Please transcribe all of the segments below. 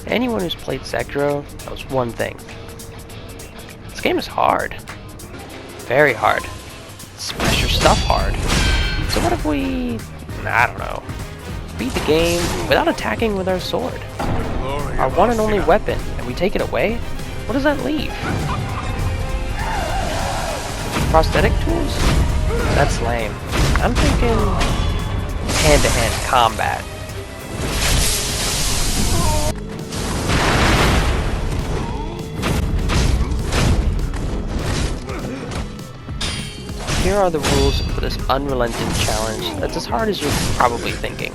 Anyone who's played Sekiro knows one thing. This game is hard. Very hard. Smash your stuff hard. So what if we, I don't know, beat the game without attacking with our sword? Our one and only weapon, and we take it away? What does that leave? Prosthetic tools? That's lame. I'm thinking hand-to-hand combat. Here are the rules for this unrelenting challenge that's as hard as you're probably thinking.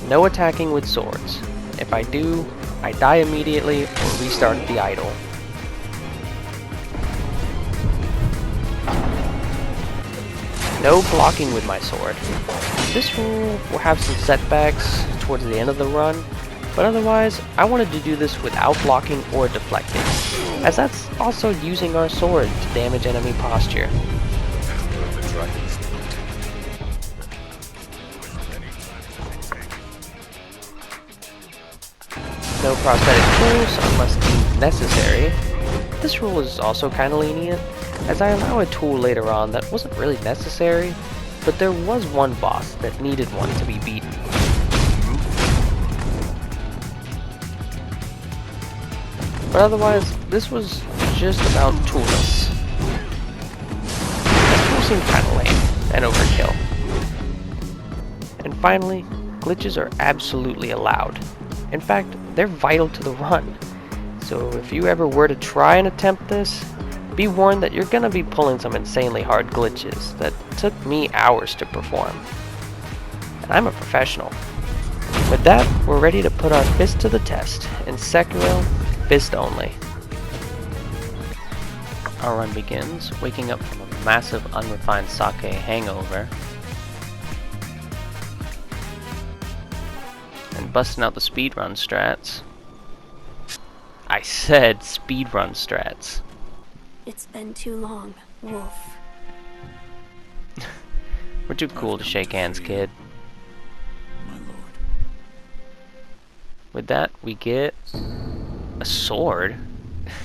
No attacking with swords. If I do, I die immediately or restart the idol. No blocking with my sword. This rule will have some setbacks towards the end of the run, but otherwise I wanted to do this without blocking or deflecting, as that's also using our sword to damage enemy posture. No prosthetic tools unless deemed necessary. This rule is also kinda lenient, as I allow a tool later on that wasn't really necessary, but there was one boss that needed one to be beaten. But otherwise, this was just about toolless. This tool seemed kinda lame and overkill. And finally, glitches are absolutely allowed. In fact, they're vital to the run. So if you ever were to try and attempt this, be warned that you're gonna be pulling some insanely hard glitches that took me hours to perform. And I'm a professional. With that, we're ready to put our fist to the test. In Sekiro, fist only. Our run begins, waking up from a massive unrefined sake hangover, and busting out the speedrun strats. I said speedrun strats. It's been too long, Wolf. We're too cool to shake hands, kid. My lord. With that, we get a sword.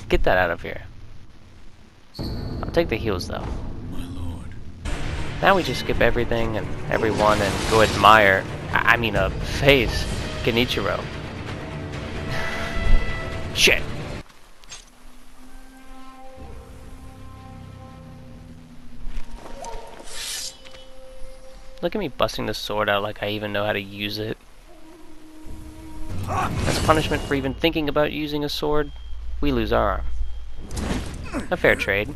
Get that out of here. I'll take the heals though. My lord. Now we just skip everything and everyone and go admire, face Genichiro. Shit. Look at me busting this sword out like I even know how to use it. As punishment for even thinking about using a sword, we lose our arm. A fair trade.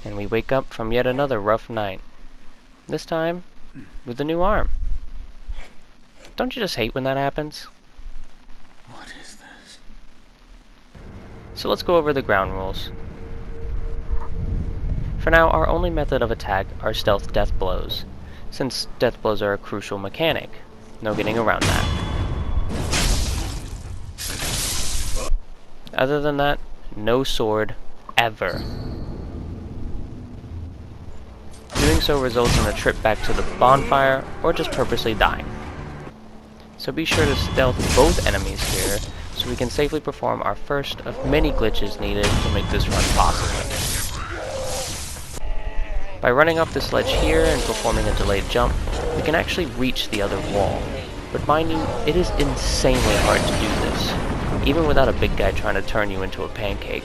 And we wake up from yet another rough night. This time, with a new arm. Don't you just hate when that happens? What is this? So let's go over the ground rules. For now, our only method of attack are stealth death blows, since death blows are a crucial mechanic. No getting around that. Other than that, no sword, ever. Doing so results in a trip back to the bonfire, or just purposely dying. So be sure to stealth both enemies here, so we can safely perform our first of many glitches needed to make this run possible. By running off this ledge here and performing a delayed jump, we can actually reach the other wall. But mind you, it is insanely hard to do this, even without a big guy trying to turn you into a pancake.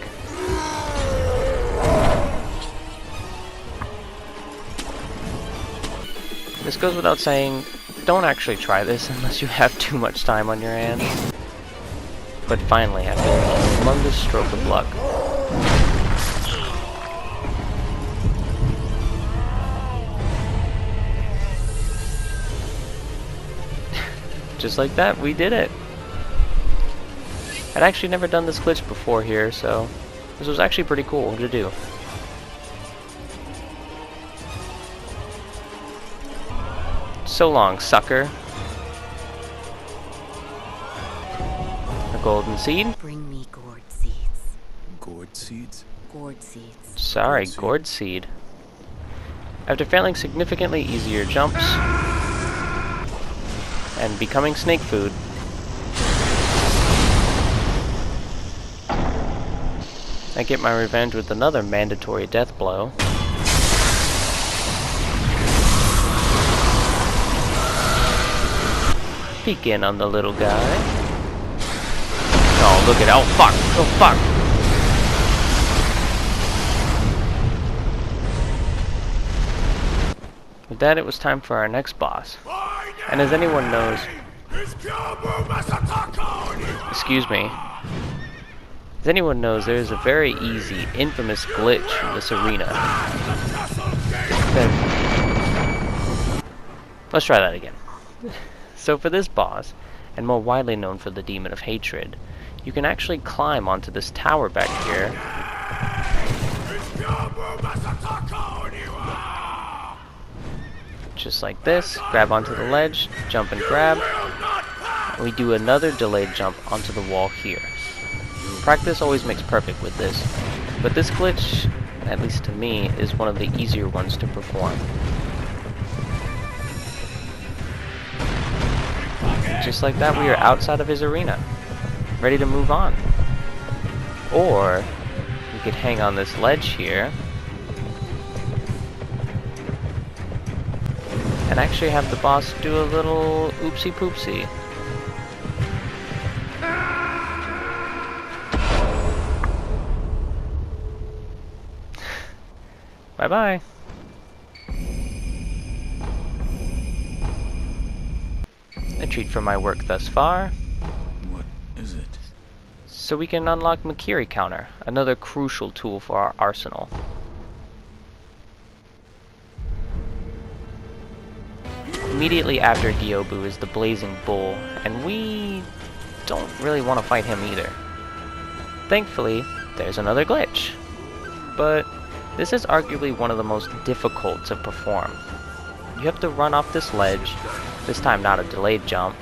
This goes without saying, don't actually try this unless you have too much time on your hands. But finally, after a humongous stroke of luck, just like that, we did it. I'd actually never done this glitch before here, so this was actually pretty cool to do. So long, sucker. A golden seed? Bring me gourd seeds. Gourd seeds? Gourd seeds. Sorry, gourd seed. After failing significantly easier jumps and becoming snake food, I get my revenge with another mandatory death blow. Peek in on the little guy. Oh, look at it. Oh, fuck. Oh, fuck. With that, it was time for our next boss. And as anyone knows... Excuse me. As anyone knows, there is a very easy, infamous glitch in this arena. Let's try that again. So for this boss, and more widely known for the Demon of Hatred, you can actually climb onto this tower back here. Just like this, grab onto the ledge, jump and grab, and we do another delayed jump onto the wall here. Practice always makes perfect with this, but this glitch, at least to me, is one of the easier ones to perform. Just like that, we are outside of his arena, ready to move on. Or, we could hang on this ledge here, and actually have the boss do a little oopsie poopsie. Bye-bye. A treat for my work thus far. What is it? So we can unlock Makiri Counter, another crucial tool for our arsenal. Immediately after Gyobu is the Blazing Bull, and we don't really want to fight him either. Thankfully, there's another glitch. But this is arguably one of the most difficult to perform. You have to run off this ledge, this time not a delayed jump,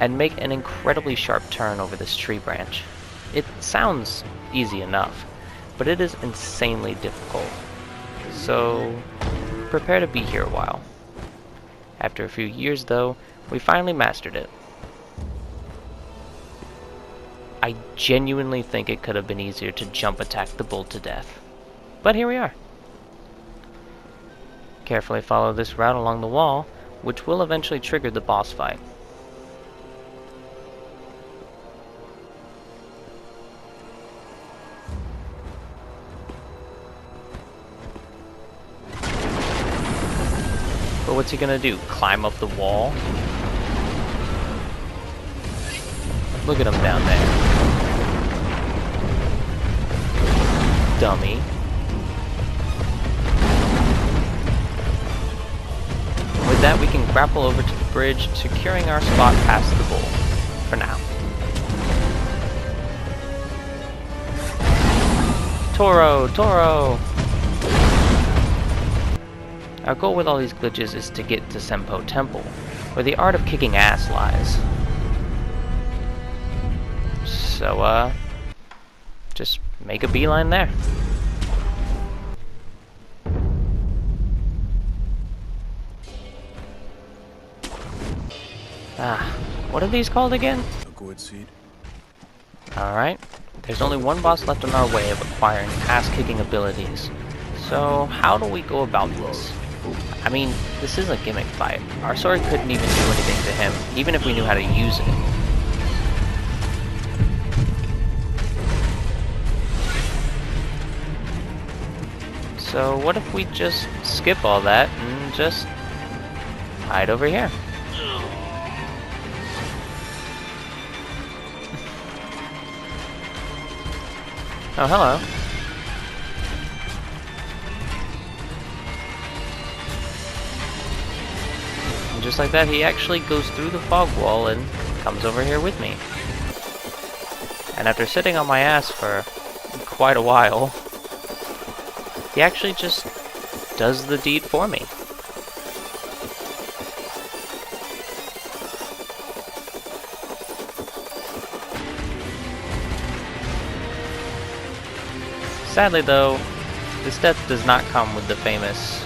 and make an incredibly sharp turn over this tree branch. It sounds easy enough, but it is insanely difficult. So, prepare to be here a while. After a few years though, we finally mastered it. I genuinely think it could have been easier to jump attack the bull to death. But here we are. Carefully follow this route along the wall, which will eventually trigger the boss fight. But what's he gonna do? Climb up the wall? Look at him down there. Dummy. With that, we can grapple over to the bridge, securing our spot past the bull. For now. Toro! Toro! Our goal with all these glitches is to get to Senpo Temple, where the art of kicking ass lies. So, just make a beeline there. What are these called again? A gourd seed? Alright. There's only one boss left on our way of acquiring ass-kicking abilities. So, how do we go about this? I mean, this is a gimmick fight. Our sword couldn't even do anything to him, even if we knew how to use it. So, what if we just skip all that and just hide over here? Oh, hello. And just like that, he actually goes through the fog wall and comes over here with me. And after sitting on my ass for quite a while, he actually just does the deed for me. Sadly though, this death does not come with the famous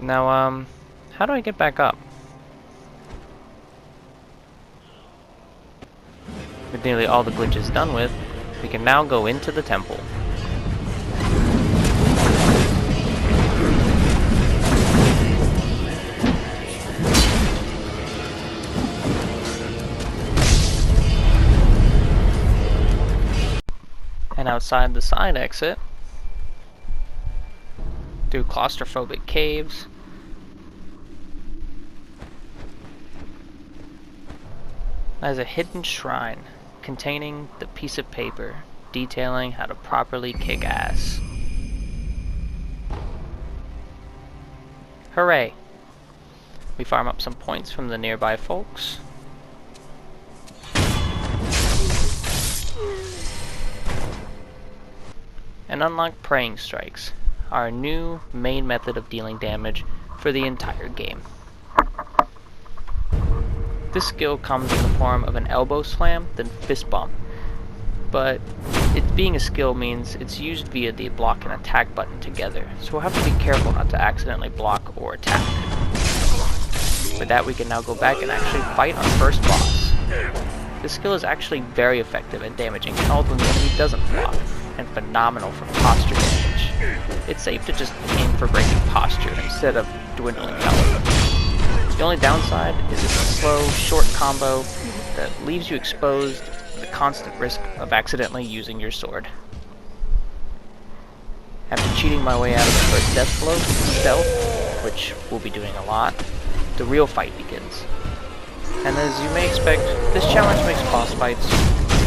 Now, how do I get back up? With nearly all the glitches done with, we can now go into the temple. And outside the side exit, through claustrophobic caves, lies a hidden shrine containing the piece of paper detailing how to properly kick ass. Hooray! We farm up some points from the nearby folks. And unlock Praying Strikes, our new main method of dealing damage for the entire game. This skill comes in the form of an elbow slam, then fist bump, but it being a skill means it's used via the block and attack button together, so we'll have to be careful not to accidentally block or attack. With that, we can now go back and actually fight our first boss. This skill is actually very effective at damaging health when the enemy doesn't block, and phenomenal for posture damage. It's safe to just aim for breaking posture instead of dwindling health. The only downside is it's a slow, short combo that leaves you exposed to the constant risk of accidentally using your sword. After cheating my way out of the first death blow, stealth, which we'll be doing a lot, the real fight begins. And as you may expect, this challenge makes boss fights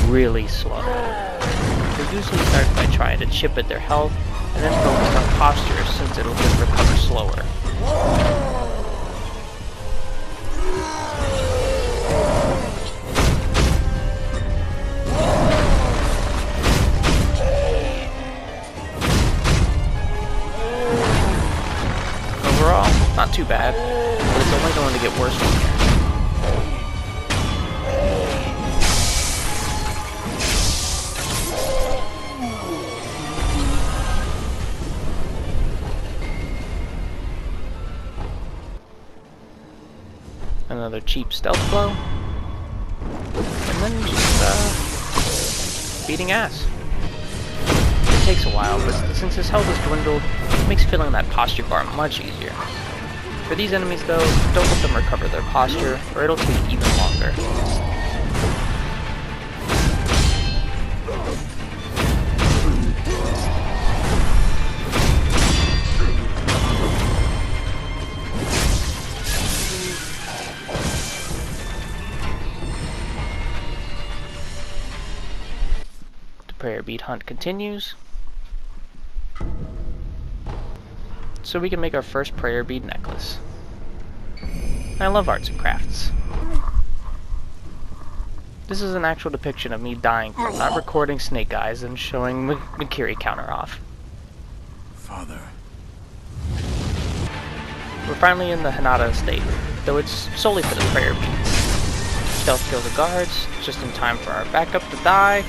really slow. They usually start by trying to chip at their health, and then focus on posture since it'll just recover slower. Overall, not too bad, but it's only going to get worse from here. Another cheap stealth blow, and then just beating ass. It takes a while, but since his health has dwindled, it makes filling that posture bar much easier. For these enemies though, don't let them recover their posture, or it'll take even longer. Prayer bead hunt continues, so we can make our first prayer bead necklace. I love arts and crafts. This is an actual depiction of me dying from not recording snake eyes and showing Mikiri counter off. Father. We're finally in the Hinata estate, though it's solely for the prayer beads. Stealth kill the guards, just in time for our backup to die.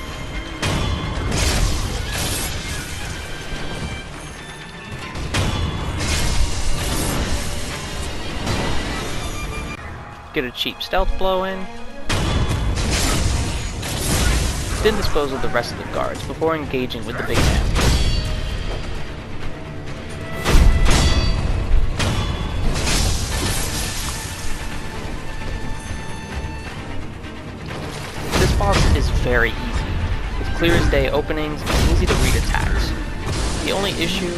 Get a cheap stealth blow in, then dispose of the rest of the guards before engaging with the big man. This boss is very easy, with clear as day openings and easy to read attacks. The only issue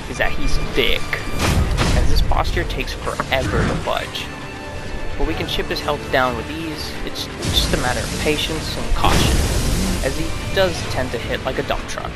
is that he's thick, as this posture takes forever to budge. But we can chip his health down with ease. It's just a matter of patience and caution, as he does tend to hit like a dump truck.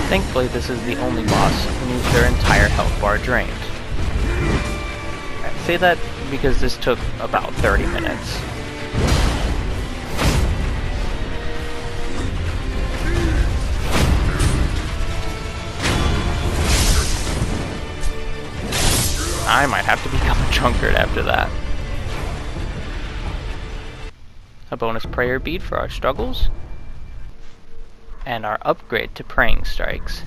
Thankfully, this is the only boss who needs their entire health bar drained. say that because this took about 30 minutes. I might have to become a drunkard after that. A bonus prayer bead for our struggles. And our upgrade to praying strikes.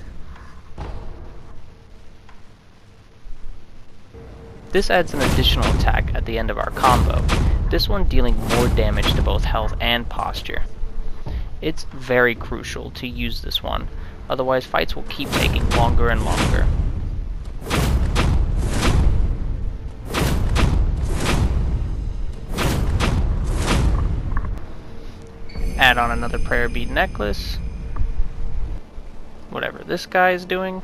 This adds an additional attack at the end of our combo, this one dealing more damage to both health and posture. It's very crucial to use this one, otherwise fights will keep taking longer and longer. Add on another prayer bead necklace. Whatever this guy is doing.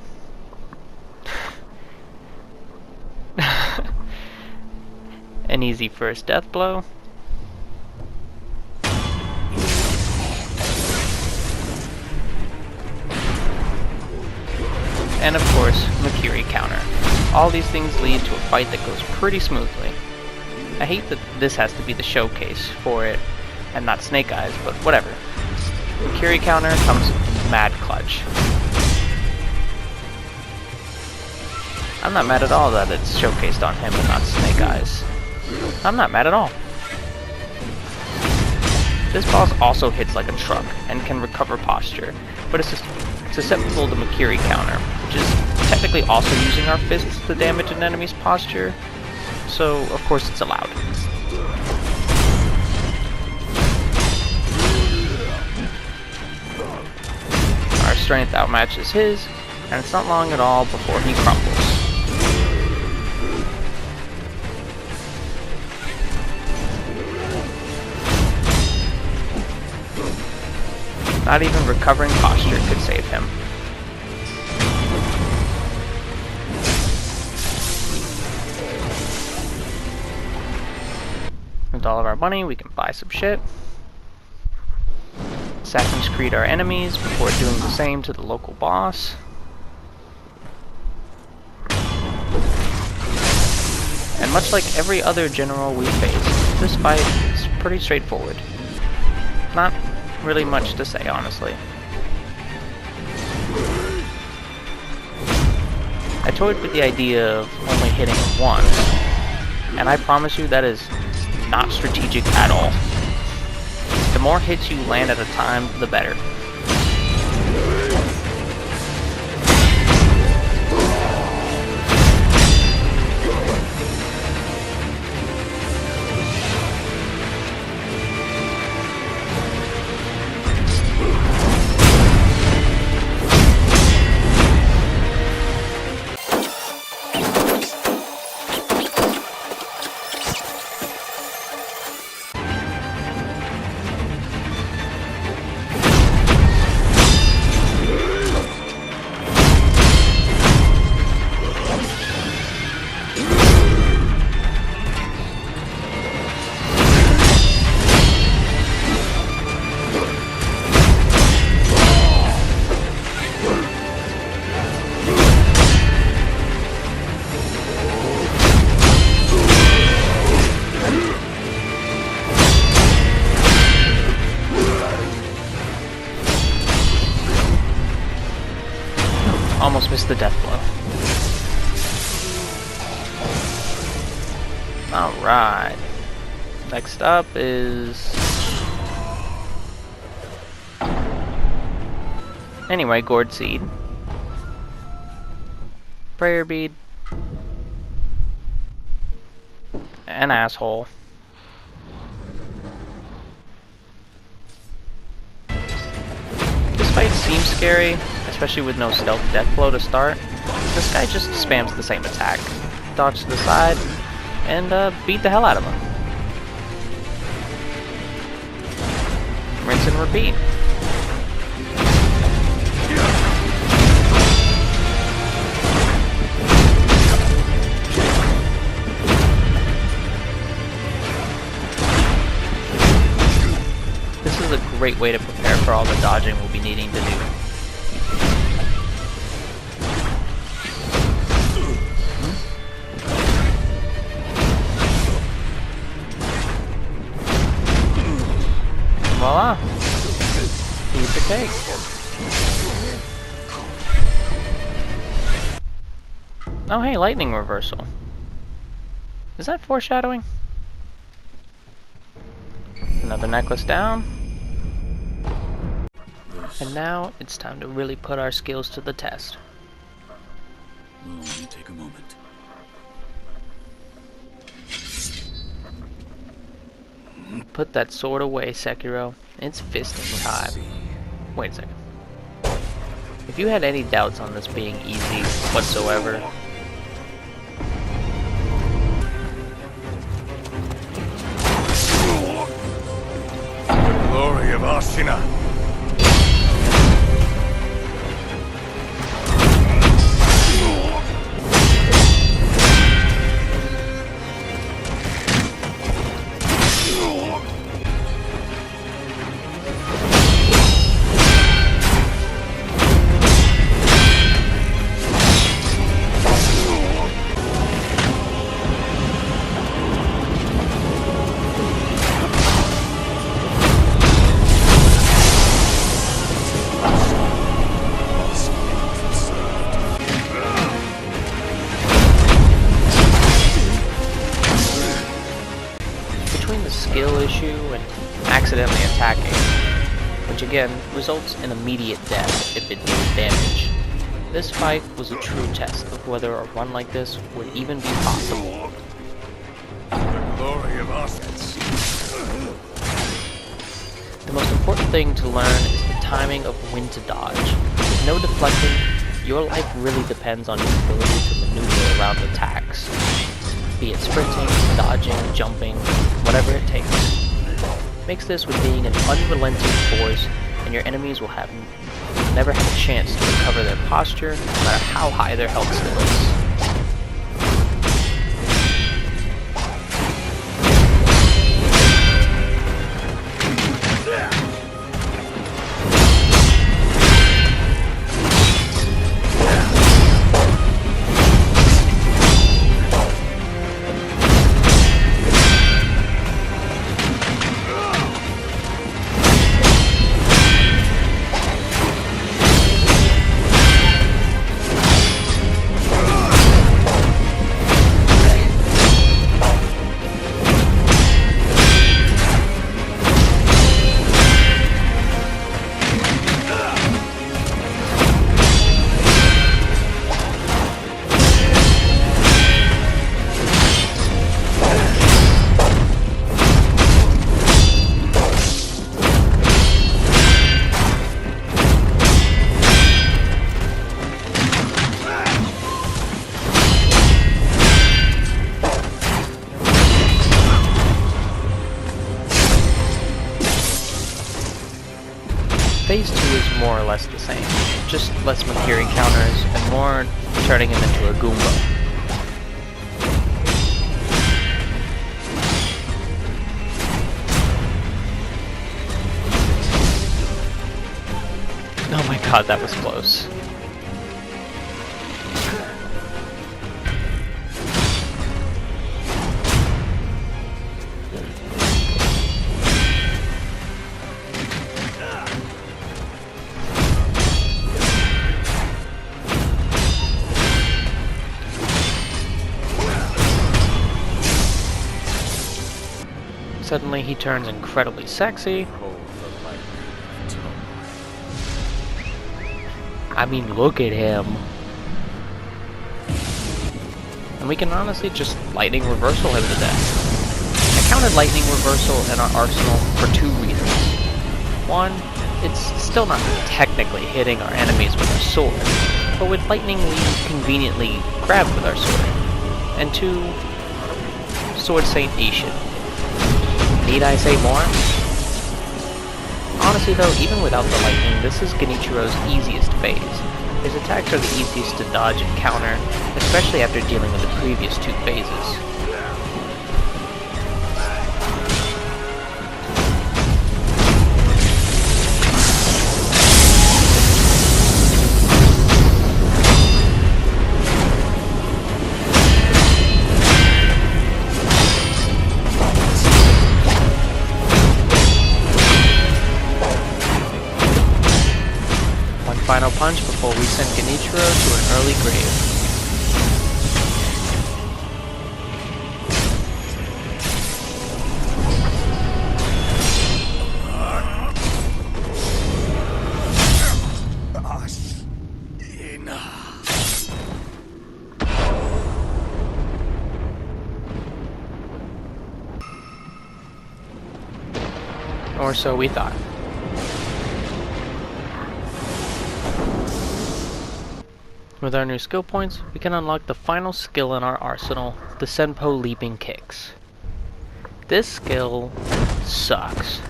An easy first death blow. And of course, Makiri counter. All these things lead to a fight that goes pretty smoothly. I hate that this has to be the showcase for it, and not Snake Eyes, but whatever. Makiri counter comes mad clutch. I'm not mad at all that it's showcased on him and not Snake Eyes. I'm not mad at all. This boss also hits like a truck and can recover posture, but it's susceptible to Makiri counter, which is technically also using our fists to damage an enemy's posture, so of course it's allowed. Our strength outmatches his, and it's not long at all before he crumbles. Not even recovering posture could save him. With all of our money, we can buy some shit. Assassin's Creed our enemies before doing the same to the local boss. And much like every other general we face, this fight is pretty straightforward. Not really much to say, honestly. I toyed with the idea of only hitting him once, and I promise you that is not strategic at all. The more hits you land at a time, the better. Almost missed the death blow. Alright. Next up is... Anyway, Gourd Seed. Prayer Bead. An asshole. This fight seems scary, especially with no stealth death blow to start. This guy just spams the same attack. Dodge to the side, and beat the hell out of him. Rinse and repeat. This is a great way to prepare for all the dodging we'll be needing to do. voila! Piece of cake. Oh hey, lightning reversal. Is that foreshadowing? Another necklace down. And now it's time to really put our skills to the test. Will only take a moment. Put that sword away, Sekiro. It's fisting time. Wait a second. If you had any doubts on this being easy whatsoever, Glory of Ashina! skill issue and accidentally attacking, which again results in immediate death if it deals damage. This fight was a true test of whether a run like this would even be possible. Glory of Auschwitz. The most important thing to learn is the timing of when to dodge. With no deflecting, your life really depends on your ability to maneuver around attacks. Be it sprinting, dodging, jumping, whatever it takes. Makes this with being an unrelenting force, and your enemies will never have a chance to recover their posture, no matter how high their health still is. Phase 2 is more or less the same, just less Makiri counters and more turning him into a Goomba. Oh my god, that was close. Suddenly he turns incredibly sexy. I mean, look at him. And we can honestly just lightning reversal him to death. I counted lightning reversal in our arsenal for two reasons. One, it's still not technically hitting our enemies with our sword, but with lightning we conveniently grab with our sword. And two, Sword Saint Ishin. Need I say more? Honestly though, even without the lightning, this is Genichiro's easiest phase. His attacks are the easiest to dodge and counter, especially after dealing with the previous two phases. send Genichiro to an early grave. Or so we thought. With our new skill points, we can unlock the final skill in our arsenal, the Senpo Leaping Kicks. This skill sucks.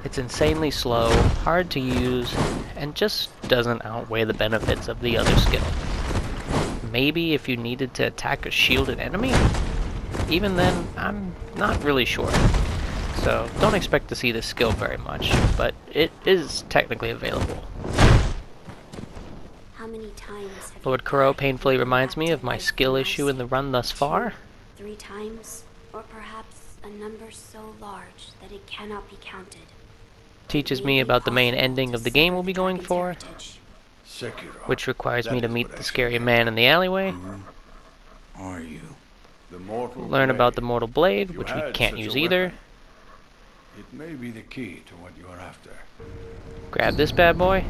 It's insanely slow, hard to use, and just doesn't outweigh the benefits of the other skill. Maybe if you needed to attack a shielded enemy? Even then, I'm not really sure. So don't expect to see this skill very much, but it is technically available. How many times have Lord you Kuro died painfully and reminds come me back of to my life skill from issue in the run thus far. 3 times, or perhaps a number so large that it cannot be counted. Teaches me about the main ending of the game we'll be going for, Sekiro. which requires me That to is meet what I the should scary get. man in the alleyway, Are you? The mortal learn about the blade. Mortal Blade, If you which we had can't such a use either, weapon, it may be the key to what you are after. grab this bad boy,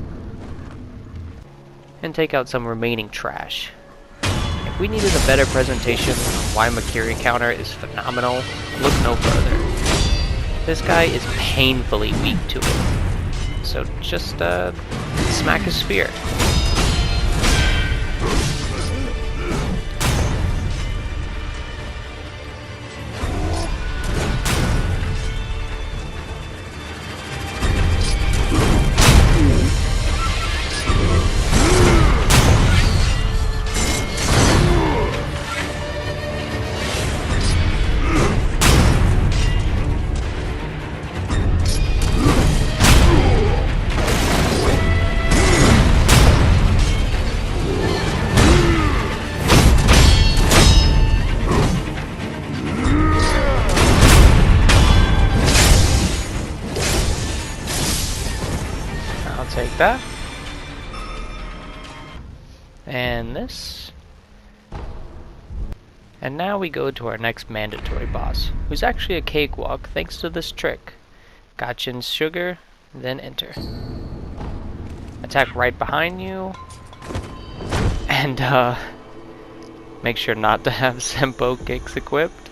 and take out some remaining trash. If we needed a better presentation on why Makiri counter is phenomenal, look no further. This guy is painfully weak to it, so just smack his spear. Take that. And this. And now we go to our next mandatory boss, who's actually a cakewalk thanks to this trick. Gachin's sugar, then enter. Attack right behind you. And make sure not to have Senpo kicks equipped.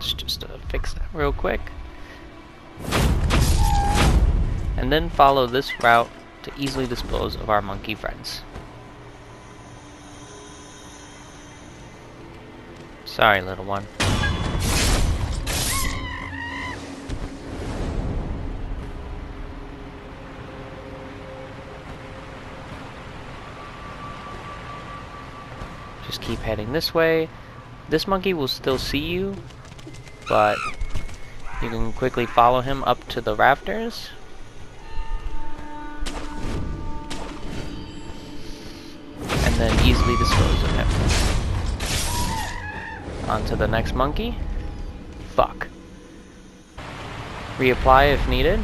Just fix that real quick. And then follow this route to easily dispose of our monkey friends. Sorry, little one. Just keep heading this way. This monkey will still see you, but you can quickly follow him up to the rafters. And then easily dispose of him. On to the next monkey. Fuck. Reapply if needed.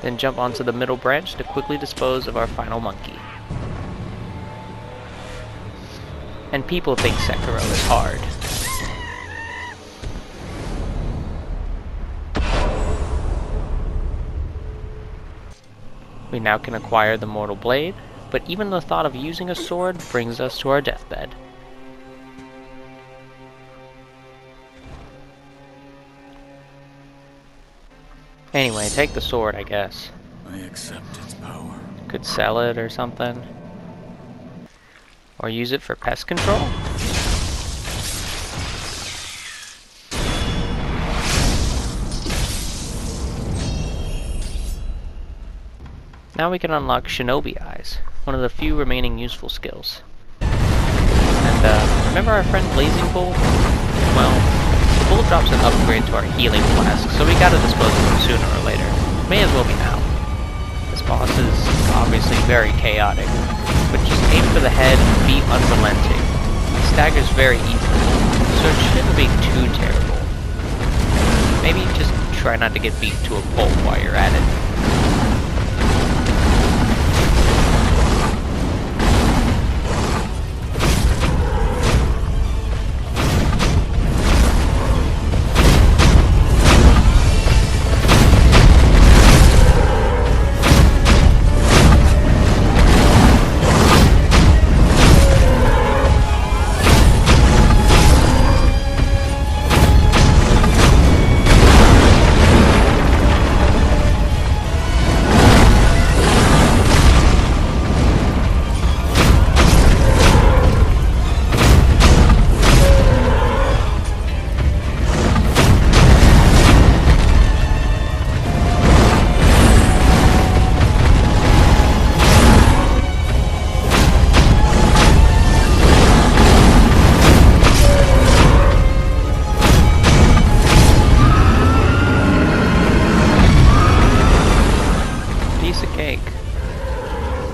Then jump onto the middle branch to quickly dispose of our final monkey. And people think Sekiro is hard. We now can acquire the Mortal Blade, but even the thought of using a sword brings us to our deathbed. Anyway, take the sword, I guess. I accept its power. Could sell it or something. Or use it for pest control. Now we can unlock Shinobi Eyes, one of the few remaining useful skills. And remember our friend Blazing Bull? Well, the bull drops an upgrade to our healing flask, so we gotta dispose of him sooner or later. May as well be now. This boss is obviously very chaotic, but just aim for the head and be unrelenting. He staggers very easily, so it shouldn't be too terrible. Maybe just try not to get beat to a pulp while you're at it.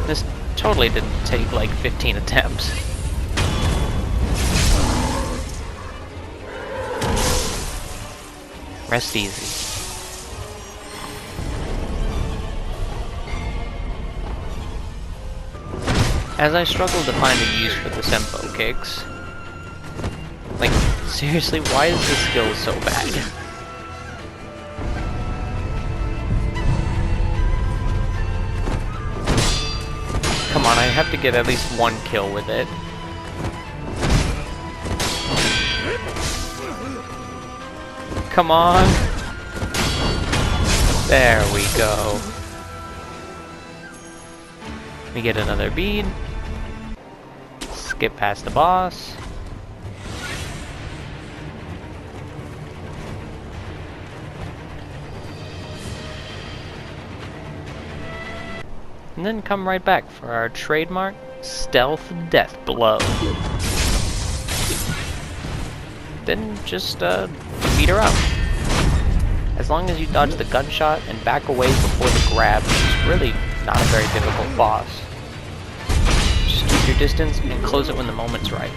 This totally didn't take like 15 attempts. Rest easy. As I struggle to find a use for the Senpo kicks, like, seriously, why is this skill so bad? Come on, I have to get at least one kill with it. Come on! There we go. We get another bead. Skip past the boss. And then come right back for our trademark stealth death blow. Then just beat her up. As long as you dodge the gunshot and back away before the grab, it's really not a very difficult boss. Just keep your distance and close it when the moment's right.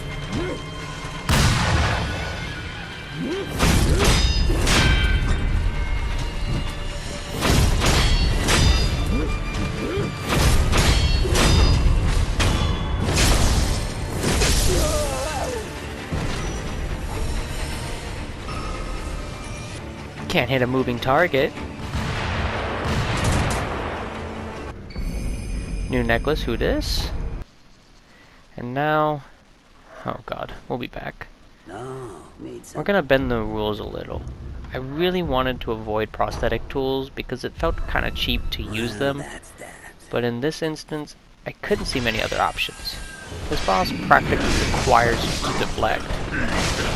Can't hit a moving target. New necklace, who dis? And now... oh god, we'll be back. We're gonna bend the rules a little. I really wanted to avoid prosthetic tools because it felt kinda cheap to use them, but in this instance, I couldn't see many other options. This boss practically requires you to deflect.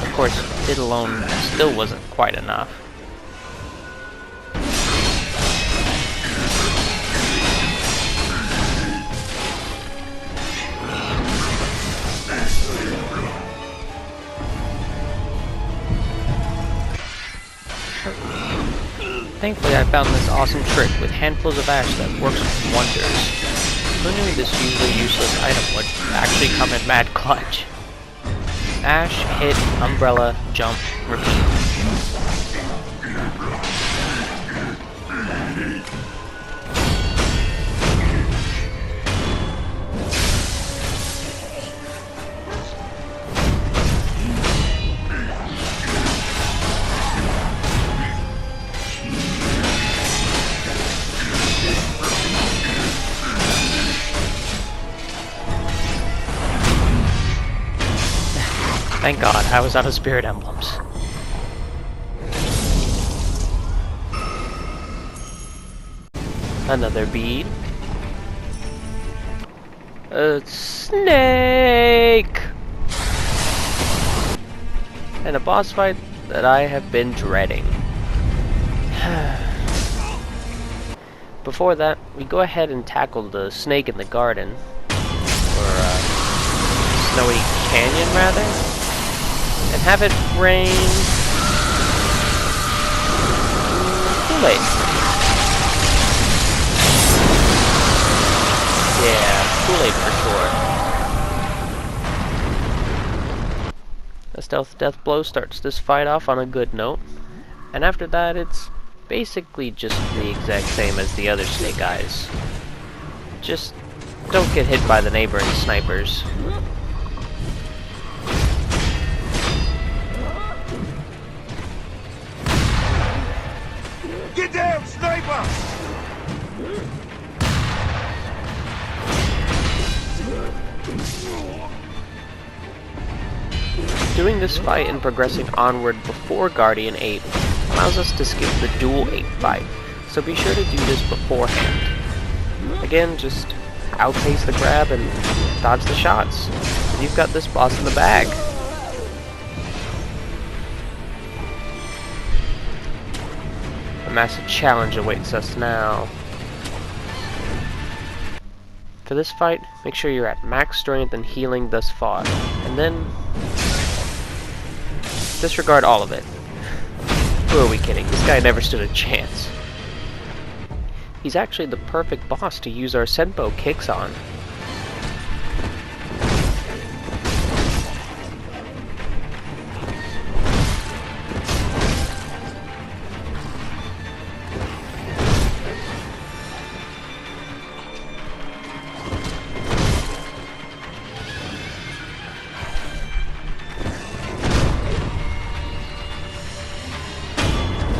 Of course, it alone still wasn't quite enough. Thankfully, I found this awesome trick with handfuls of ash that works wonders. Who knew this usually useless item would actually come in mad clutch? Ash, hit, umbrella, jump, repeat. Thank God, I was out of spirit emblems. Another bead. A snake! And a boss fight that I have been dreading. Before that, we go ahead and tackle the snake in the garden. Or, Snowy Canyon, rather? And have it rain... too late. Yeah, too late for sure. The stealth death blow starts this fight off on a good note. And after that, it's basically just the exact same as the other Snake Eyes. Just don't get hit by the neighboring snipers. Get down, sniper! Doing this fight and progressing onward before Guardian 8 allows us to skip the dual 8 fight, so be sure to do this beforehand. Again, just outpace the grab and dodge the shots, and you've got this boss in the bag. A massive challenge awaits us now. For this fight, make sure you're at max strength and healing thus far, and then disregard all of it. Who are we kidding? This guy never stood a chance. He's actually the perfect boss to use our Senpo kicks on.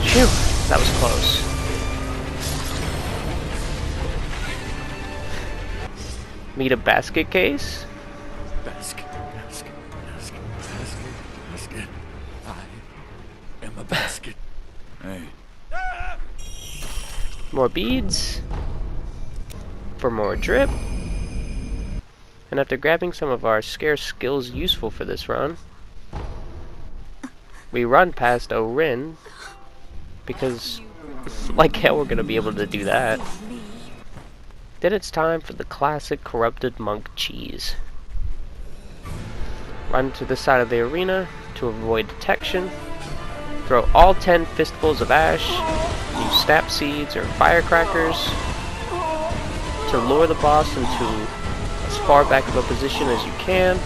Phew, that was close. Meet a basket case? Basket, basket, basket, basket, basket. I am a basket. Hey. More beads. For more drip. And after grabbing some of our scarce skills useful for this run, we run past Orin, because like hell we're gonna be able to do that. Then it's time for the classic corrupted monk cheese. Run to the side of the arena to avoid detection. Throw all 10 fistfuls of ash, use snap seeds or firecrackers to lure the boss into as far back of a position as you can.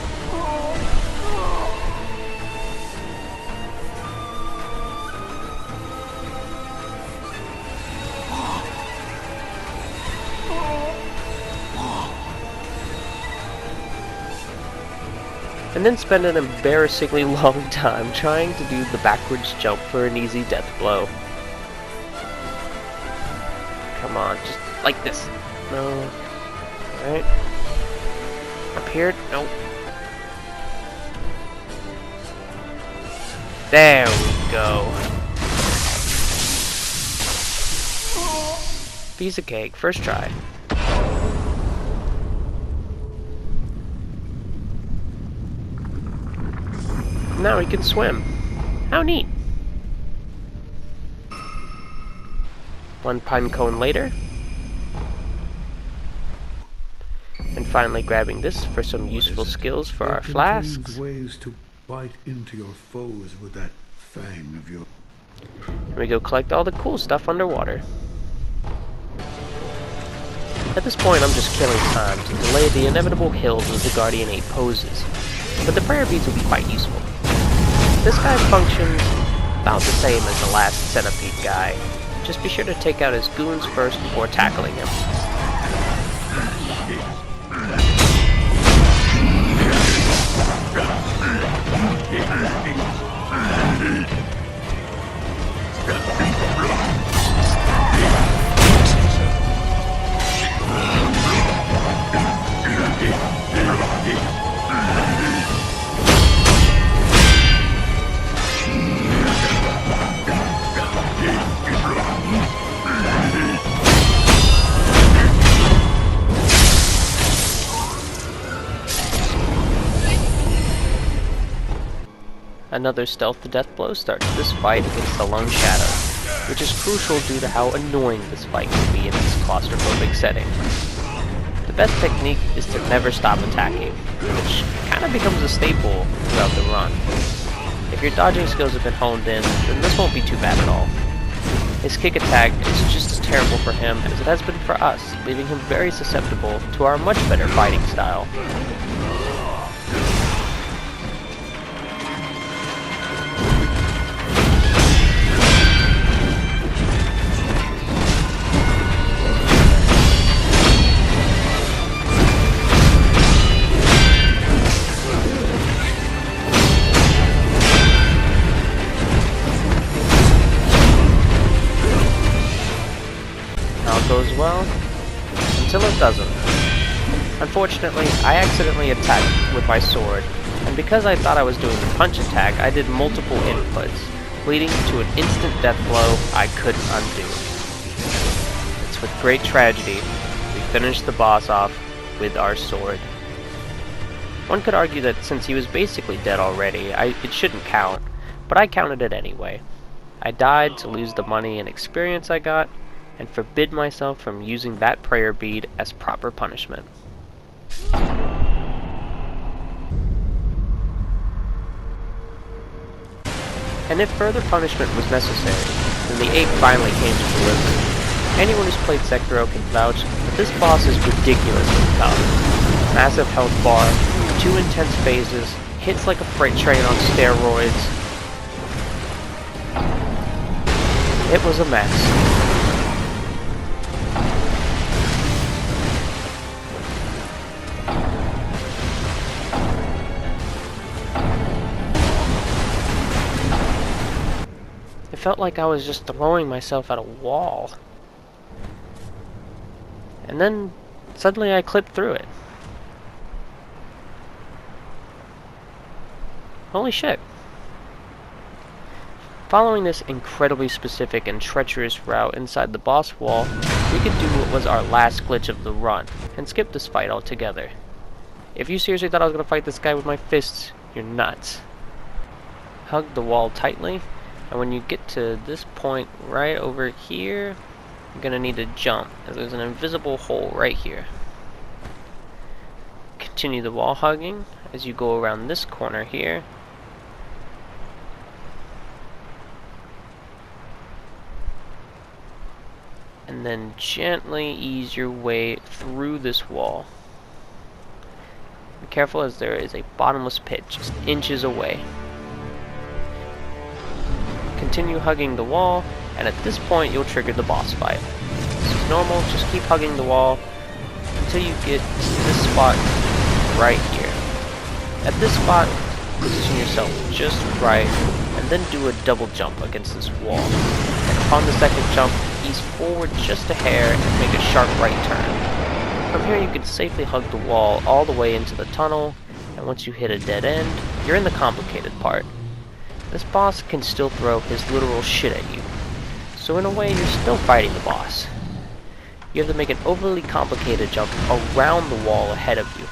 And then spend an embarrassingly long time trying to do the backwards jump for an easy death blow. Come on, just like this. No. Alright. Up here? Nope. There we go. Piece of cake, first try. Now he can swim. How neat. One pine cone later. And finally grabbing this for some useful skills for our flasks. Ways to bite into your foes with that fang of yours. And we go collect all the cool stuff underwater. At this point I'm just killing time to delay the inevitable kills as the Guardian 8 poses. But the prayer beads will be quite useful. This guy functions about the same as the last centipede guy. Just be sure to take out his goons first before tackling him. Another stealth to death blow starts this fight against the Lung Shadow, which is crucial due to how annoying this fight can be in this claustrophobic setting. The best technique is to never stop attacking, which kind of becomes a staple throughout the run. If your dodging skills have been honed in, then this won't be too bad at all. His kick attack is just as terrible for him as it has been for us, leaving him very susceptible to our much better fighting style. Goes well, until it doesn't. Unfortunately, I accidentally attacked with my sword, and because I thought I was doing the punch attack, I did multiple inputs, leading to an instant death blow I couldn't undo. It's with great tragedy we finished the boss off with our sword. One could argue that since he was basically dead already, it shouldn't count, but I counted it anyway. I died to lose the money and experience I got, and forbid myself from using that prayer bead as proper punishment. And if further punishment was necessary, then the ape finally came to deliver. Anyone who's played Sekiro can vouch, but this boss is ridiculously tough. Massive health bar, 2 intense phases, hits like a freight train on steroids. It was a mess. It felt like I was just throwing myself at a wall. And then, suddenly I clipped through it. Holy shit. Following this incredibly specific and treacherous route inside the boss wall, we could do what was our last glitch of the run, and skip this fight altogether. If you seriously thought I was going to fight this guy with my fists, you're nuts. Hug the wall tightly. And when you get to this point right over here, you're going to need to jump, as there's an invisible hole right here. Continue the wall hugging as you go around this corner here. And then gently ease your way through this wall. Be careful, as there is a bottomless pit just inches away. Continue hugging the wall, and at this point you'll trigger the boss fight. This is normal, just keep hugging the wall until you get to this spot right here. At this spot, position yourself just right, and then do a double jump against this wall. And upon the second jump, ease forward just a hair and make a sharp right turn. From here you can safely hug the wall all the way into the tunnel, and once you hit a dead end, you're in the complicated part. This boss can still throw his literal shit at you, so in a way you're still fighting the boss. You have to make an overly complicated jump around the wall ahead of you.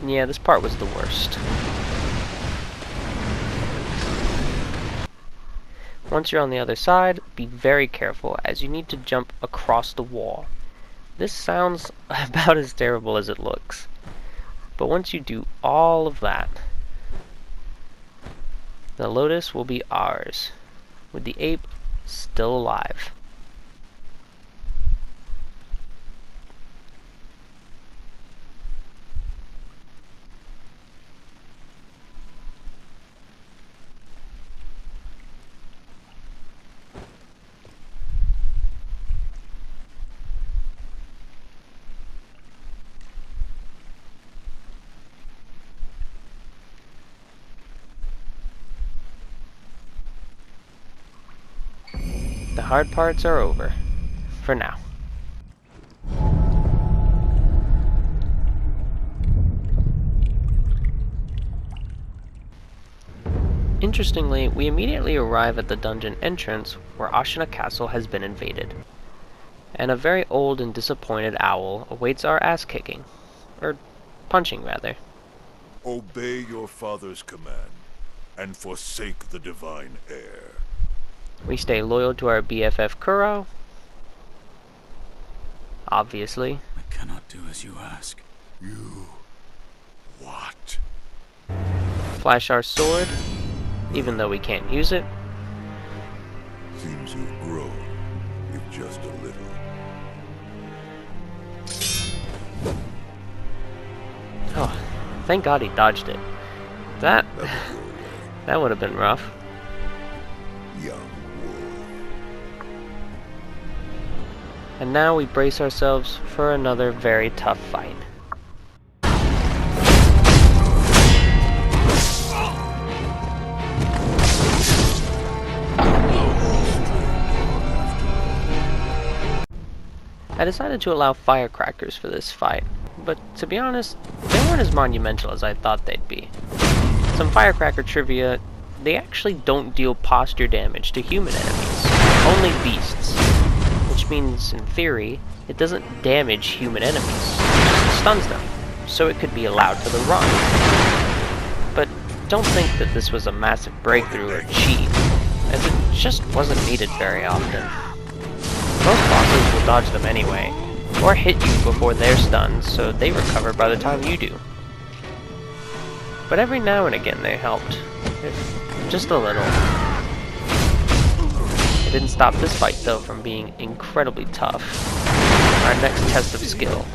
And yeah, this part was the worst. Once you're on the other side, be very careful, as you need to jump across the wall. This sounds about as terrible as it looks. But once you do all of that, the Lotus will be ours, with the ape still alive. The hard parts are over, for now. Interestingly, we immediately arrive at the dungeon entrance where Ashina Castle has been invaded, and a very old and disappointed owl awaits our ass-kicking, or punching rather. Obey your father's command, and forsake the divine heir. We stay loyal to our BFF Kuro, obviously. I cannot do as you ask. You... what? Flash our sword, even though we can't use it. Seems you've grown, if just a little. Oh, thank God he dodged it. That would have been rough. Young wolf. And now we brace ourselves for another very tough fight. I decided to allow firecrackers for this fight, but to be honest, they weren't as monumental as I thought they'd be. Some firecracker trivia: they actually don't deal posture damage to human enemies, only beasts. Which means, in theory, it doesn't damage human enemies. It stuns them, so it could be allowed for the run. But don't think that this was a massive breakthrough or cheat, as it just wasn't needed very often. Most bosses will dodge them anyway, or hit you before they're stunned, so they recover by the time you do. But every now and again they helped, if just a little. It Didn't stop this fight though from being incredibly tough. Our next test of skill.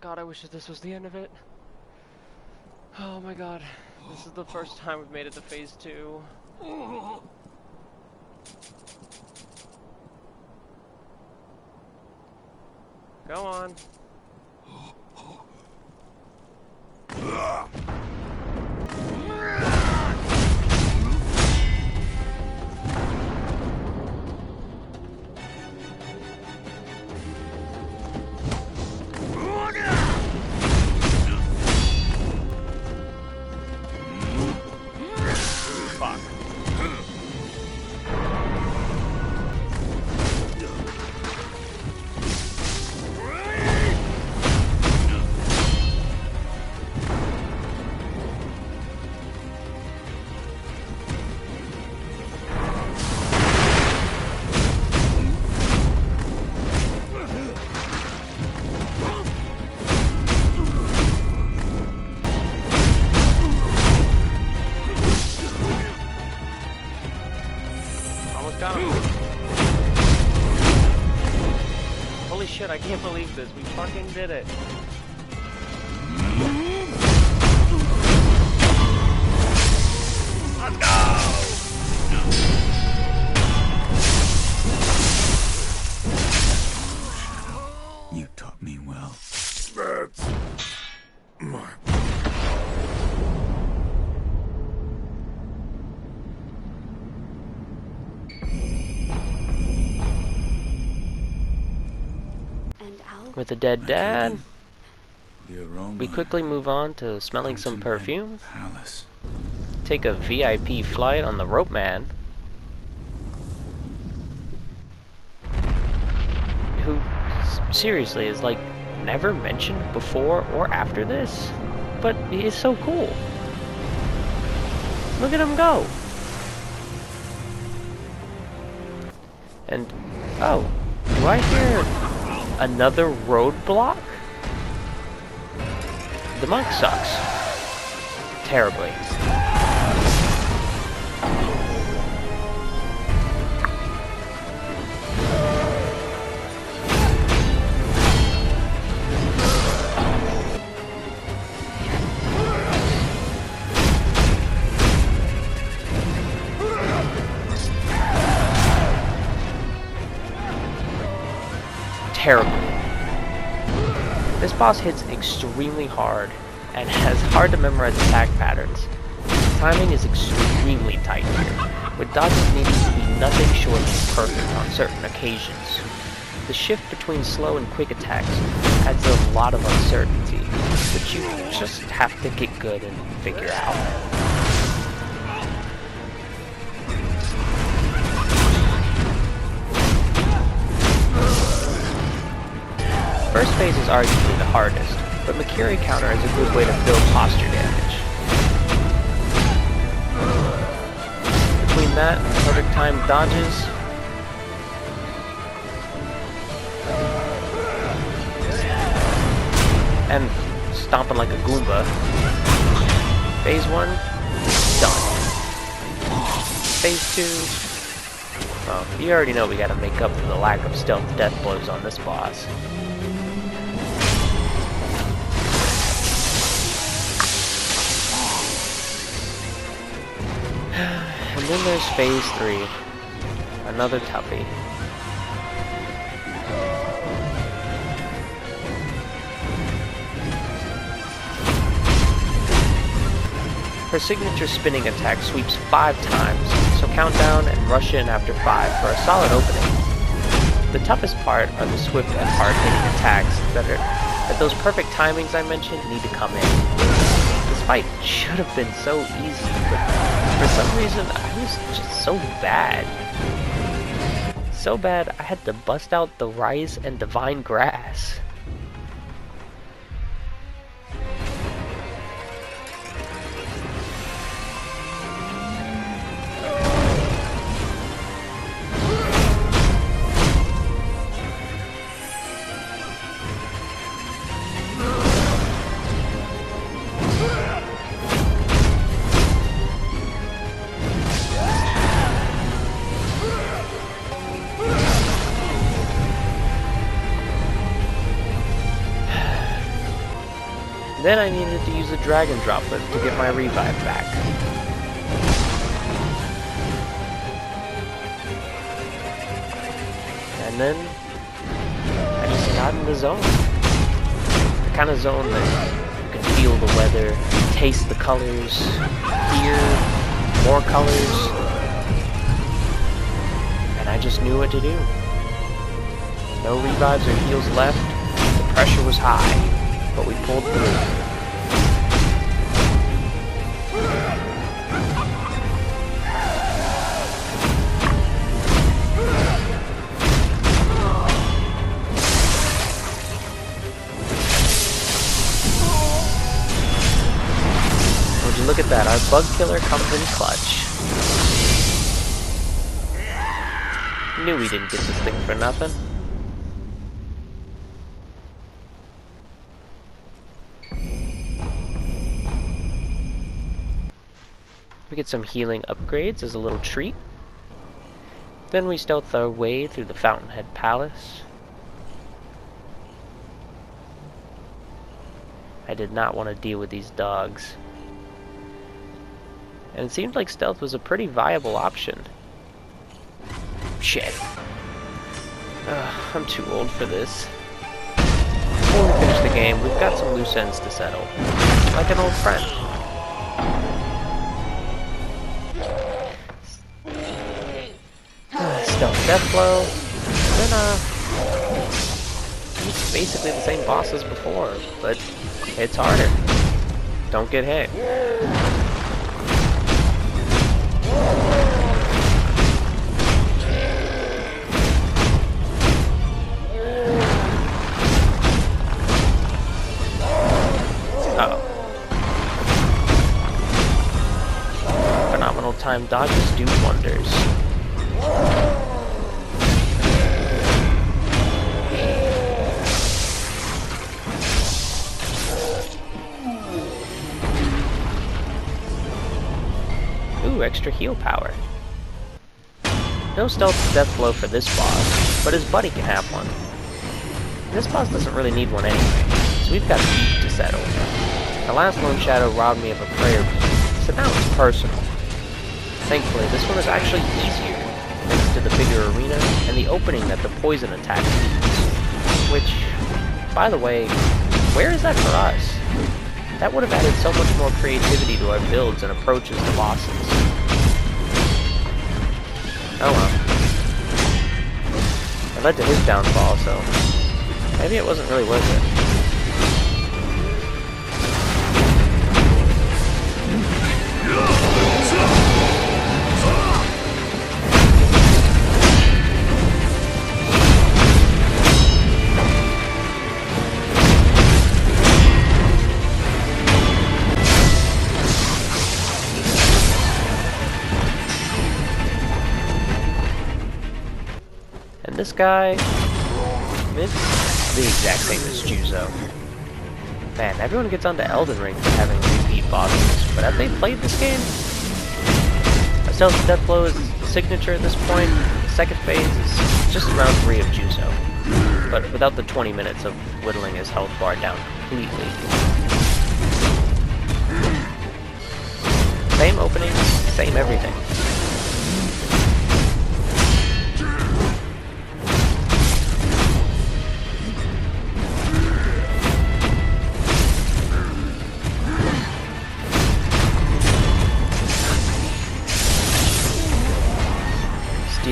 God, I wish that this was the end of it. Oh my god. This is the first time we've made it to phase 2. Go on. Holy shit, I can't believe this. We fucking did it. You taught me well. That's my... With a dead dad, The aroma. we quickly move on to smelling some perfume, Palace. take a VIP flight on the Rope Man, who seriously is like never mentioned before or after this, but he is so cool. Look at him go. And oh, do I hear another roadblock? The monk sucks. Terribly. Terribly. This boss hits extremely hard and has hard to memorize attack patterns. Timing is extremely tight here, with dodges needing to be nothing short of perfect on certain occasions. The shift between slow and quick attacks adds a lot of uncertainty, which you just have to get good and figure out. First phase is arguably the hardest, but Makiri counter is a good way to build posture damage. Between that and perfect timed dodges, and stomping like a Goomba, phase 1, done. Phase 2, well, you already know we gotta make up for the lack of stealth death blows on this boss. And then there's phase 3, another toughie. Her signature spinning attack sweeps 5 times, so count down and rush in after 5 for a solid opening. The toughest part are the swift and hard-hitting attacks that those perfect timings I mentioned need to come in. This fight should have been so easy, but for some reason I was just so bad. So bad I had to bust out the rice and divine grass. Then I needed to use a dragon droplet to get my revive back. And then I just got in the zone. The kind of zone that you can feel the weather, taste the colors, hear more colors, and I just knew what to do. No revives or heals left, the pressure was high. But we pulled through. Would you look at that? Our bug killer comes in clutch. Knew we didn't get this thing for nothing. We get some healing upgrades as a little treat. Then we stealth our way through the Fountainhead Palace. I did not want to deal with these dogs. And it seemed like stealth was a pretty viable option. Shit. I'm too old for this. Before we finish the game, we've got some loose ends to settle. Like an old friend. Stealth death blow. Then it's basically the same boss as before, but it's harder. Don't get hit. Uh-oh. Phenomenal time dodges do wonders. Ooh, extra heal power. No stealth death blow for this boss, but his buddy can have one. This boss doesn't really need one anyway, so we've got bead to settle. The last Lone Shadow robbed me of a prayer bead, so now it's personal. Thankfully, this one is actually easier, thanks to the bigger arena and the opening that the poison attack leaves. Which, by the way, where is that for us? That would have added so much more creativity to our builds and approaches to bosses. Oh well. It led to his downfall, so maybe it wasn't really worth it. And this guy, it's the exact same as Juzo. Man, everyone gets onto Elden Ring for having repeat bosses, but have they played this game? A stealth death blow is the signature at this point. The second phase is just round 3 of Juzo, but without the 20 minutes of whittling his health bar down completely. Same opening, same everything.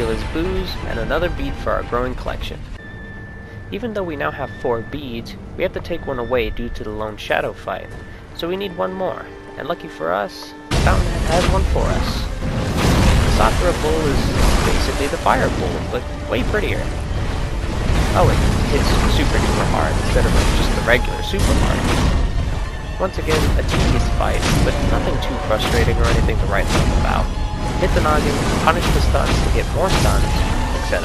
steal his booze, and another bead for our growing collection. Even though we now have 4 beads, we have to take one away due to the Lone Shadow fight, so we need one more, and lucky for us, Fountainhead has one for us. The Sakura Bull is basically the Fire Bull, but way prettier. Oh, it hits super duper hard instead of just the regular super hard. Once again, a tedious fight, but nothing too frustrating or anything to write home about. Hit the noggin, punish the stuns to get more stuns, etc.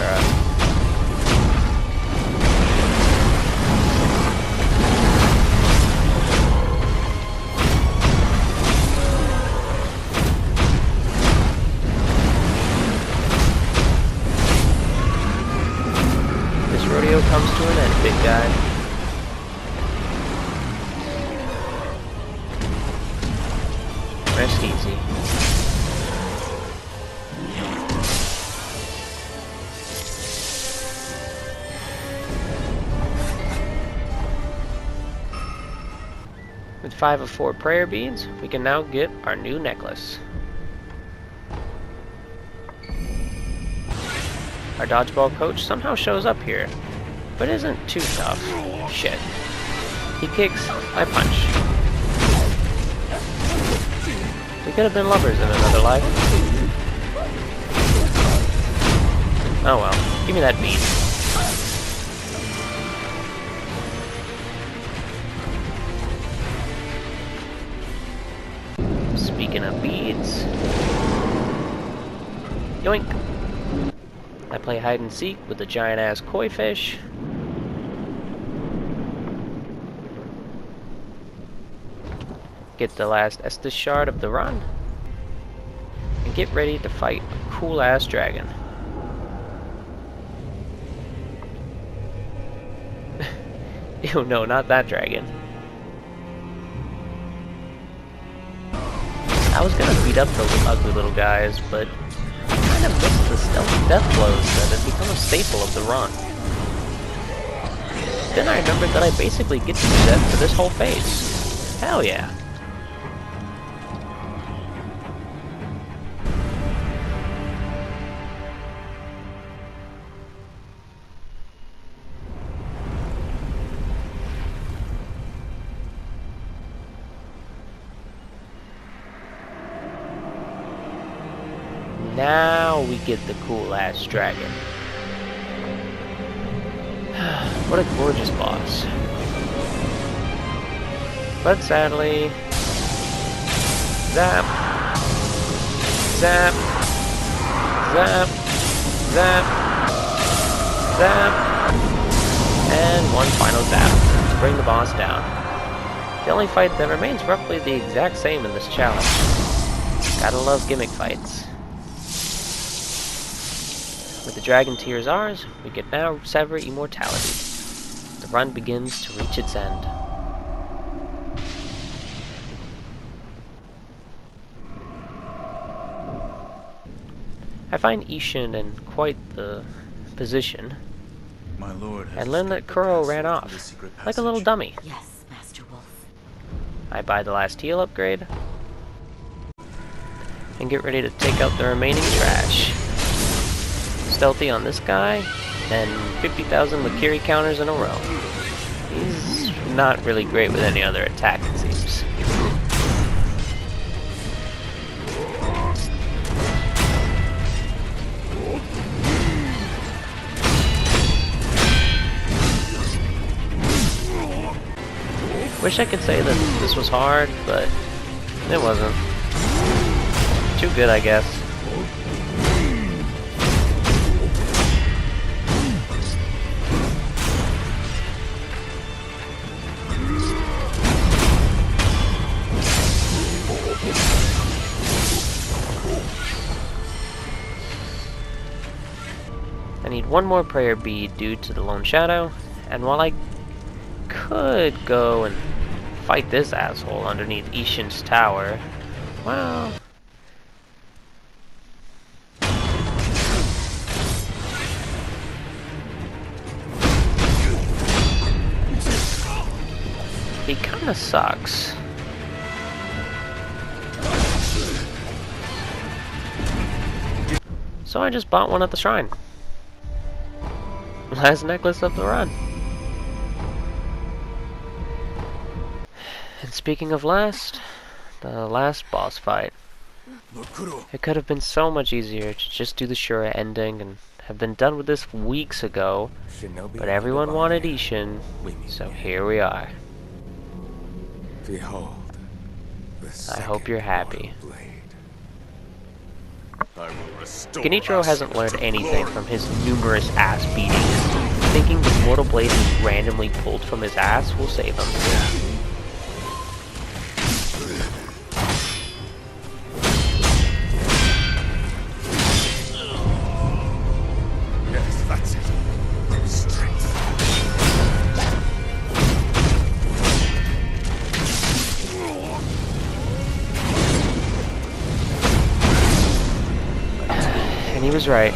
This rodeo comes to an end, big guy. Rest easy. With 5 of 4 prayer beads, we can now get our new necklace. Our dodgeball coach somehow shows up here, but isn't too tough. Shit. He kicks, I punch. We could have been lovers in another life. Oh well, give me that bead. Speaking of beads... Yoink! I play hide and seek with the giant ass koi fish. Get the last Estus shard of the run. And get ready to fight a cool ass dragon. Ew, no, not that dragon. I was gonna beat up those ugly little guys, but I kind of missed the stealthy death blows that had become a staple of the run. Then I remembered that I basically get to do that for this whole phase. Hell yeah. Now we get the cool ass dragon. What a gorgeous boss. But sadly... Zap! Zap! Zap! Zap! Zap! And one final zap to bring the boss down. The only fight that remains roughly the exact same in this challenge. Gotta love gimmick fights. With the dragon tears ours, we can now sever immortality. The run begins to reach its end. I find Ishin in quite the position, My lord has and learn that escaped the Kuro castle ran through off, the secret like a little passage. dummy. Yes, Master Wolf. I buy the last heal upgrade, and get ready to take out the remaining trash. Stealthy on this guy, and 50,000 Makiri counters in a row. He's not really great with any other attack, it seems. Wish I could say that this was hard, but it wasn't. Too good, I guess. I need one more prayer bead due to the Lone Shadow, and while I could go and fight this asshole underneath Ishin's tower, well... he kinda sucks. So I just bought one at the shrine. Last necklace of the run. And speaking of last, the last boss fight. It could have been so much easier to just do the Shura ending and have been done with this weeks ago, but everyone wanted Ishin, so here we are. Behold, I hope you're happy. I will restore Genichiro us hasn't learned to anything glory. from his numerous ass beatings, thinking the mortal blade he randomly pulled from his ass will save him. Yes, that's it. Strength. And he was right.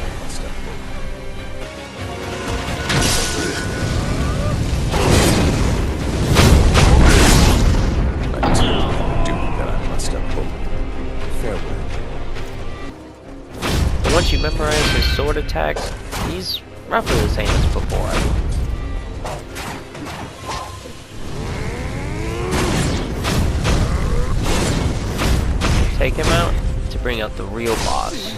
Once you memorize his sword attacks, he's roughly the same as before. Take him out to bring out the real boss.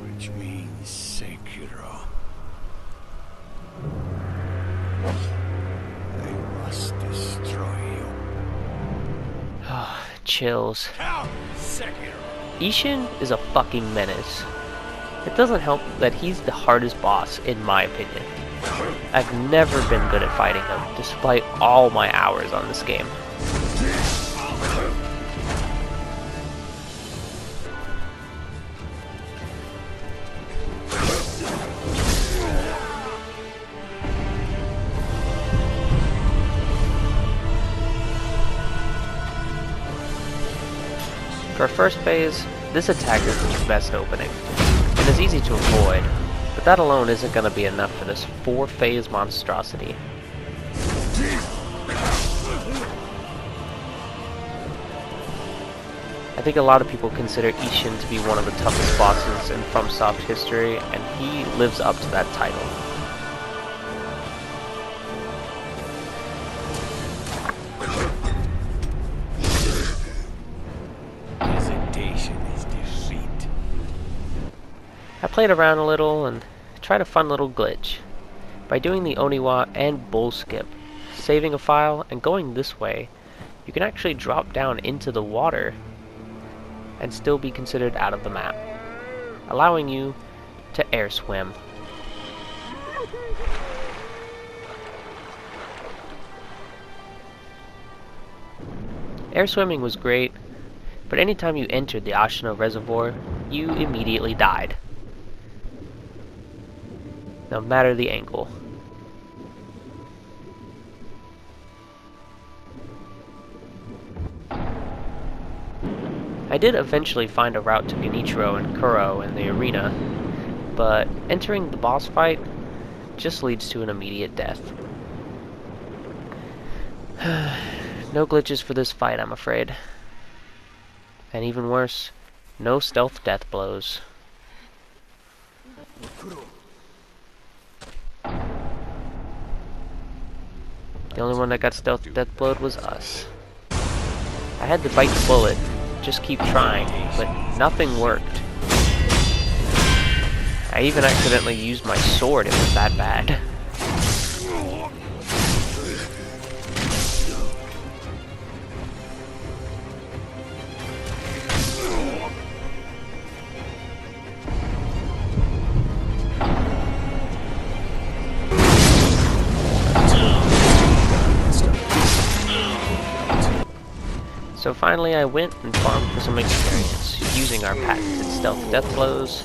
Which means Sekiro. I must destroy you. Chills. Count Sekiro! Ishin is a fucking menace. It doesn't help that he's the hardest boss, in my opinion. I've never been good at fighting him, despite all my hours on this game. For first phase, this attack is the best opening, and is easy to avoid, but that alone isn't going to be enough for this 4-phase monstrosity. I think a lot of people consider Ishin to be one of the toughest bosses in FromSoft history, and he lives up to that title. Hesitation is defeat. I played around a little and tried a fun little glitch. By doing the Oniwa and Bull Skip, saving a file, and going this way, you can actually drop down into the water and still be considered out of the map, allowing you to air swim. Air swimming was great, but anytime you entered the Ashino Reservoir, you immediately died. No matter the angle. I did eventually find a route to Genichiro and Kuro in the arena, but entering the boss fight just leads to an immediate death. No glitches for this fight, I'm afraid. And even worse, no stealth death blows. The only one that got stealth death blowed was us. I had to bite the bullet, just keep trying, but nothing worked. I even accidentally used my sword, it was that bad. So finally I went and farmed for some experience, using our patented stealth death blows.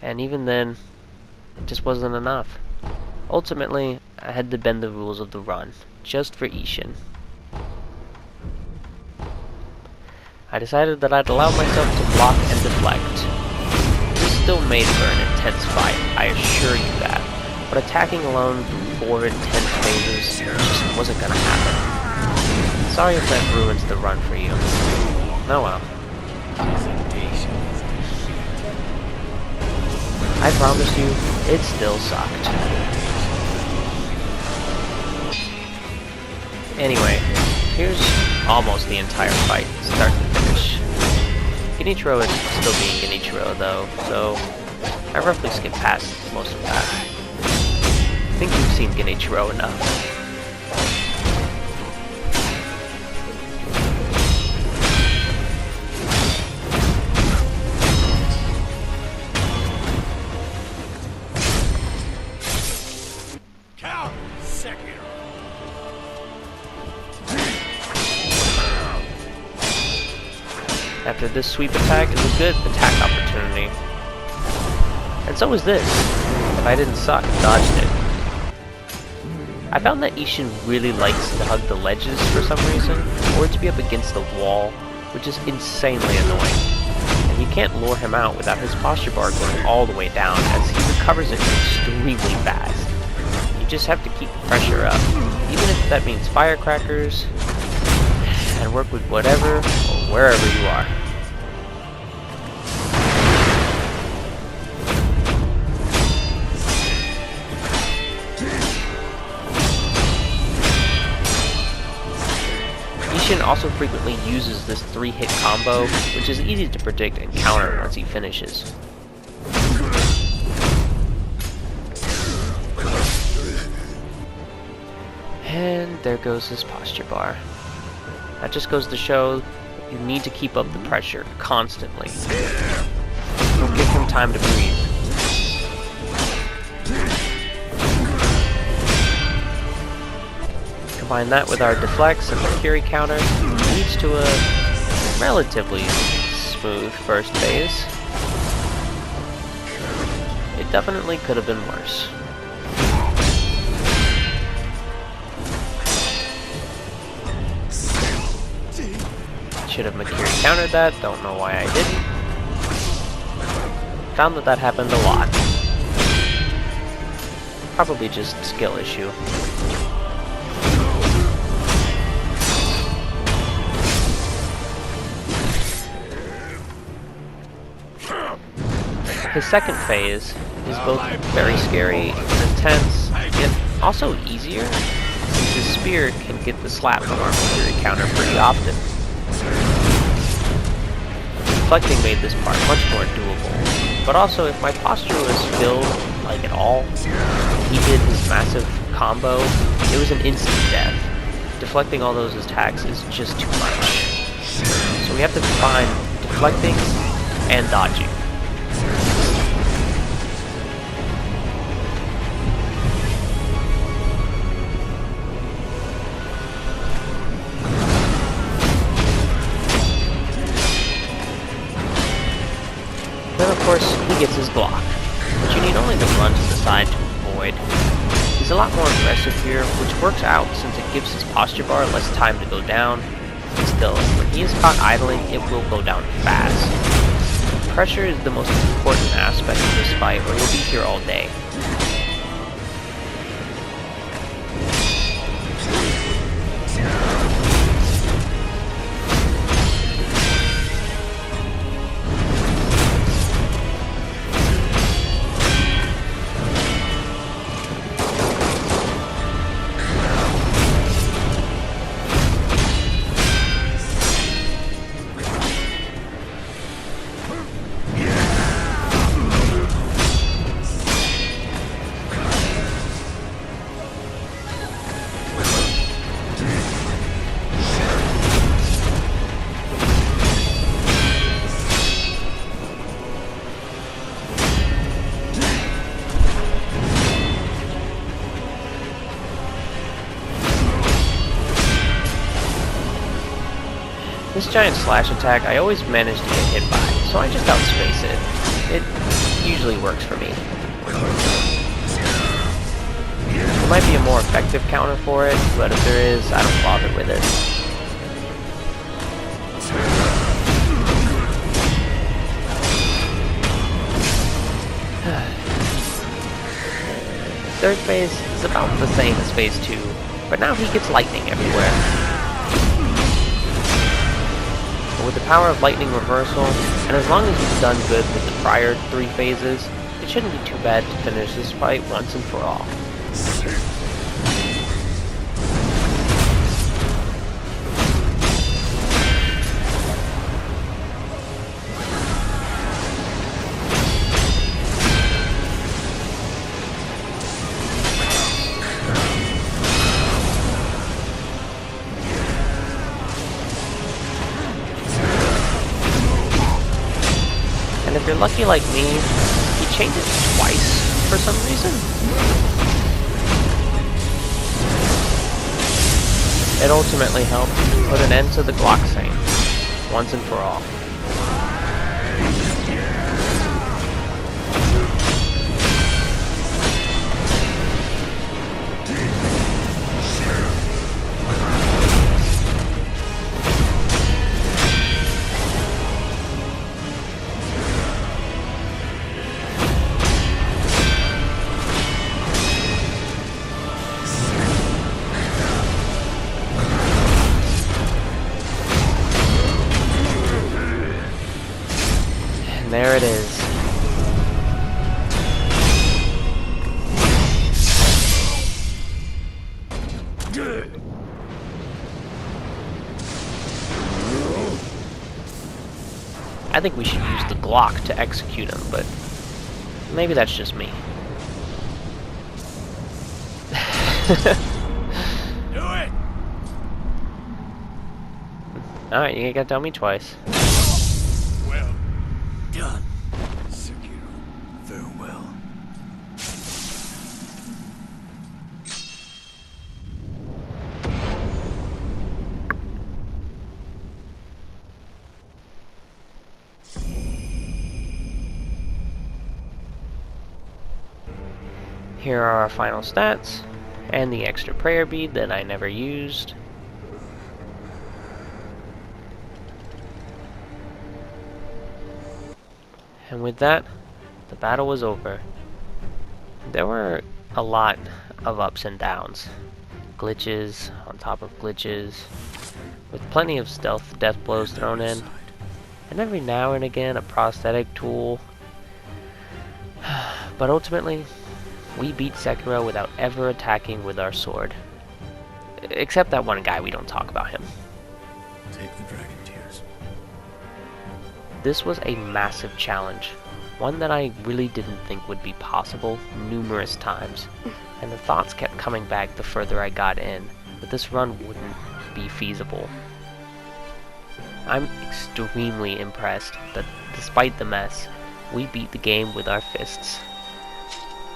And even then, it just wasn't enough. Ultimately, I had to bend the rules of the run, just for Ishin. I decided that I'd allow myself to block and deflect. This still made for an intense fight, I assure you that, but attacking alone through 4 intense phases just wasn't gonna happen. Sorry if that ruins the run for you. Oh well. I promise you, it still sucked. Anyway, here's almost the entire fight, start to finish. Genichiro is still being Genichiro though, so I roughly skipped past most of that. I think you've seen Genichiro enough. Sekiro. After this sweep attack is a good attack opportunity. And so was this. If I didn't suck, dodged it. I found that Ishin really likes to hug the ledges for some reason, or to be up against the wall, which is insanely annoying. And you can't lure him out without his posture bar going all the way down, as he recovers it extremely fast. You just have to keep the pressure up, even if that means firecrackers, and work with whatever or wherever you are. Ishin also frequently uses this 3-hit combo, which is easy to predict and counter once he finishes. And there goes his posture bar. That just goes to show that you need to keep up the pressure constantly. Don't give him time to breathe. Combine that with our deflects and Mercury counter, leads to a relatively smooth first phase. It definitely could have been worse. Should have Mercury countered that, don't know why I didn't. Found that happened a lot. Probably just skill issue. His second phase is both very scary and intense, yet also easier, since his spear can get the slap from our Mercury counter pretty often. Deflecting made this part much more doable, but also if my posture was filled, like at all, he did his massive combo, it was an instant death. Deflecting all those attacks is just too much. So we have to combine deflecting and dodging. Then of course, he gets his block, which you need only to run to the side to avoid. He's a lot more aggressive here, which works out since it gives his posture bar less time to go down. Still, when he is caught idling, it will go down fast. Pressure is the most important aspect of this fight, or you'll be here all day. This giant slash attack I always manage to get hit by, so I just outspace it. It usually works for me. There might be a more effective counter for it, but if there is, I don't bother with it. Third phase is about the same as phase 2, but now he gets lightning everywhere. But with the power of lightning reversal, and as long as he's done good with the prior 3 phases, it shouldn't be too bad to finish this fight once and for all. And if you're lucky like me, he changes twice for some reason. It ultimately helped put an end to the Glock Saint, once and for all. And there it is. I think we should use the Glock to execute him, but maybe that's just me. Do it! Alright, you gotta tell me twice. Well Done. Sekiro, farewell. Here are our final stats, and the extra prayer bead that I never used. And with that, the battle was over. There were a lot of ups and downs. Glitches on top of glitches, with plenty of stealth death blows thrown in, and every now and again a prosthetic tool. But ultimately, we beat Sekiro without ever attacking with our sword. Except that one guy, we don't talk about him. Take the dragon tears. This was a massive challenge, one that I really didn't think would be possible numerous times, and the thoughts kept coming back the further I got in, that this run wouldn't be feasible. I'm extremely impressed that despite the mess, we beat the game with our fists.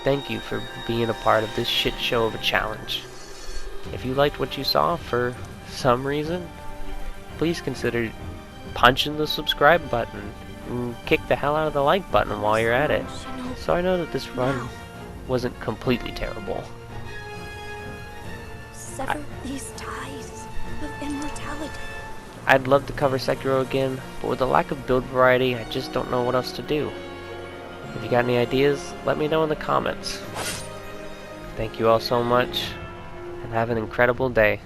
Thank you for being a part of this shit show of a challenge. If you liked what you saw for some reason, please consider punching the subscribe button and kick the hell out of the like button while you're at it, so I know that this run wasn't completely terrible. Sever these ties of immortality. I'd love to cover Sekiro again, but with the lack of build variety, I just don't know what else to do. If you got any ideas, let me know in the comments. Thank you all so much, and have an incredible day.